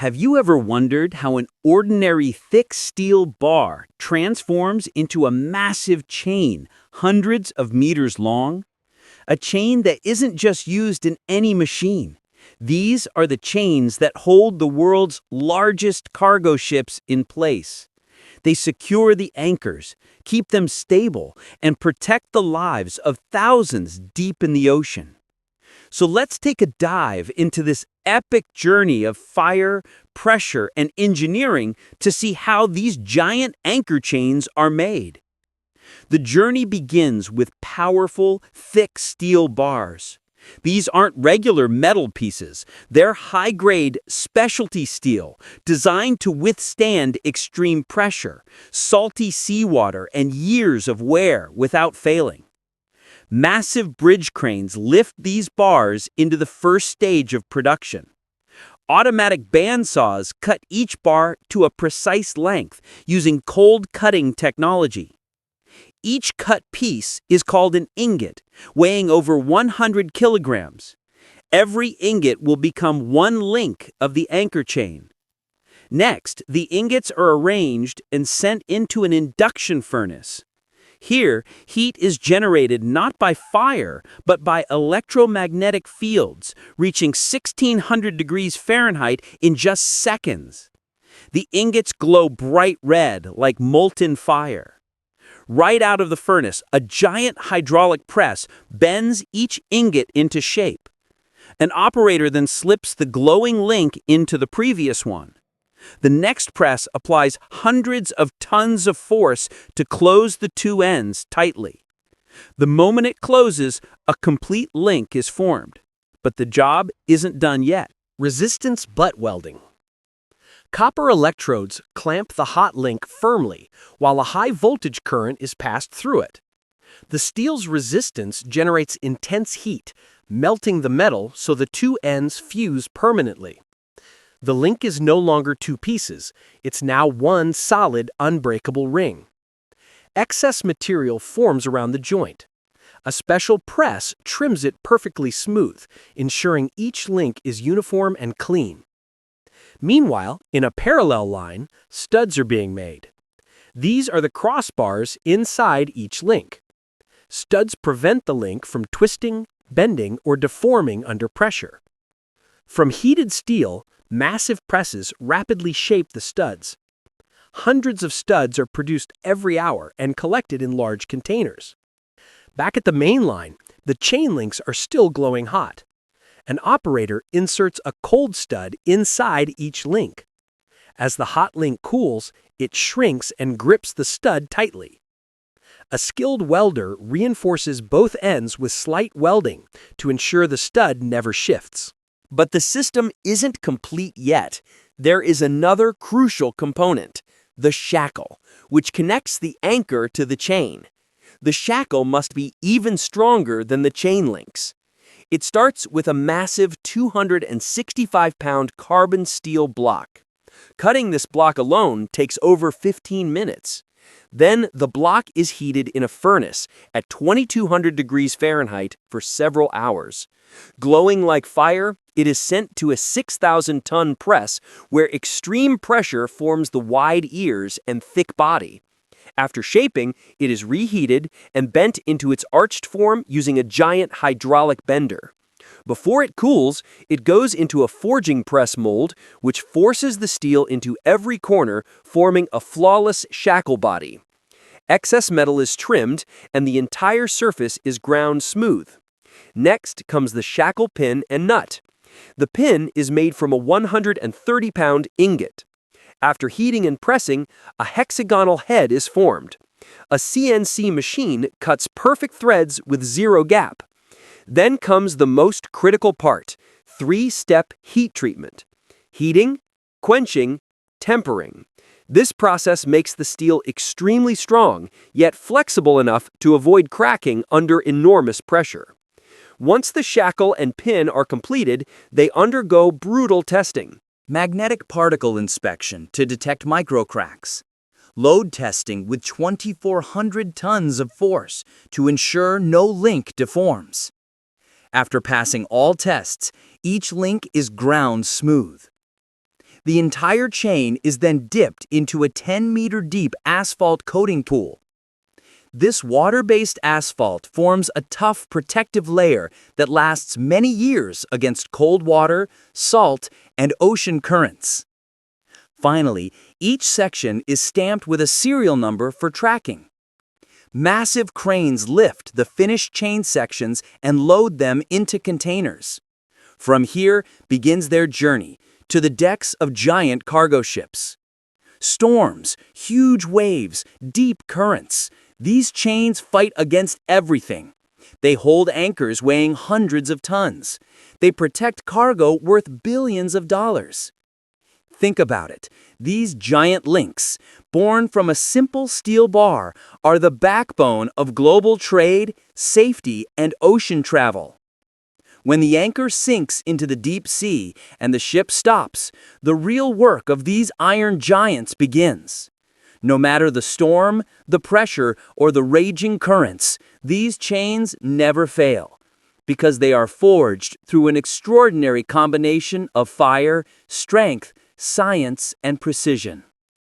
Have you ever wondered how an ordinary thick steel bar transforms into a massive chain hundreds of meters long? A chain that isn't just used in any machine. These are the chains that hold the world's largest cargo ships in place. They secure the anchors, keep them stable, and protect the lives of thousands deep in the ocean. So let's take a dive into this epic journey of fire, pressure, and engineering to see how these giant anchor chains are made. The journey begins with powerful, thick steel bars. These aren't regular metal pieces. They're high-grade specialty steel designed to withstand extreme pressure, salty seawater, and years of wear without failing. Massive bridge cranes lift these bars into the first stage of production. Automatic bandsaws cut each bar to a precise length using cold cutting technology. Each cut piece is called an ingot, weighing over 100 kilograms. Every ingot will become one link of the anchor chain. Next, the ingots are arranged and sent into an induction furnace. Here, heat is generated not by fire, but by electromagnetic fields, reaching 1600 degrees Fahrenheit in just seconds. The ingots glow bright red like molten fire. Right out of the furnace, a giant hydraulic press bends each ingot into shape. An operator then slips the glowing link into the previous one. The next press applies hundreds of tons of force to close the two ends tightly. The moment it closes, a complete link is formed. But the job isn't done yet. Resistance butt welding. Copper electrodes clamp the hot link firmly while a high voltage current is passed through it. The steel's resistance generates intense heat, melting the metal so the two ends fuse permanently. The link is no longer two pieces, it's now one solid, unbreakable ring. Excess material forms around the joint. A special press trims it perfectly smooth, ensuring each link is uniform and clean. Meanwhile, in a parallel line, studs are being made. These are the crossbars inside each link. Studs prevent the link from twisting, bending, or deforming under pressure. From heated steel, massive presses rapidly shape the studs. Hundreds of studs are produced every hour and collected in large containers. Back at the main line, the chain links are still glowing hot. An operator inserts a cold stud inside each link. As the hot link cools, it shrinks and grips the stud tightly. A skilled welder reinforces both ends with slight welding to ensure the stud never shifts. But the system isn't complete yet. There is another crucial component, the shackle, which connects the anchor to the chain. The shackle must be even stronger than the chain links. It starts with a massive 265-pound carbon steel block. Cutting this block alone takes over 15 minutes. Then the block is heated in a furnace at 2200 degrees Fahrenheit for several hours. Glowing like fire, it is sent to a 6,000-ton press where extreme pressure forms the wide ears and thick body. After shaping, it is reheated and bent into its arched form using a giant hydraulic bender. Before it cools, it goes into a forging press mold, which forces the steel into every corner, forming a flawless shackle body. Excess metal is trimmed, and the entire surface is ground smooth. Next comes the shackle pin and nut. The pin is made from a 130-pound ingot. After heating and pressing, a hexagonal head is formed. A CNC machine cuts perfect threads with zero gap. Then comes the most critical part, three-step heat treatment. Heating, quenching, tempering. This process makes the steel extremely strong, yet flexible enough to avoid cracking under enormous pressure. Once the shackle and pin are completed, they undergo brutal testing. Magnetic particle inspection to detect microcracks. Load testing with 2,400 tons of force to ensure no link deforms. After passing all tests, each link is ground smooth. The entire chain is then dipped into a 10-meter-deep asphalt coating pool. This water-based asphalt forms a tough protective layer that lasts many years against cold water, salt, and ocean currents. Finally, each section is stamped with a serial number for tracking. Massive cranes lift the finished chain sections and load them into containers. From here begins their journey to the decks of giant cargo ships. Storms, huge waves, deep currents. These chains fight against everything. They hold anchors weighing hundreds of tons. They protect cargo worth billions of dollars. Think about it. These giant links, born from a simple steel bar, are the backbone of global trade, safety, and ocean travel. When the anchor sinks into the deep sea and the ship stops, the real work of these iron giants begins. No matter the storm, the pressure, or the raging currents, these chains never fail, because they are forged through an extraordinary combination of fire, strength, science, and precision.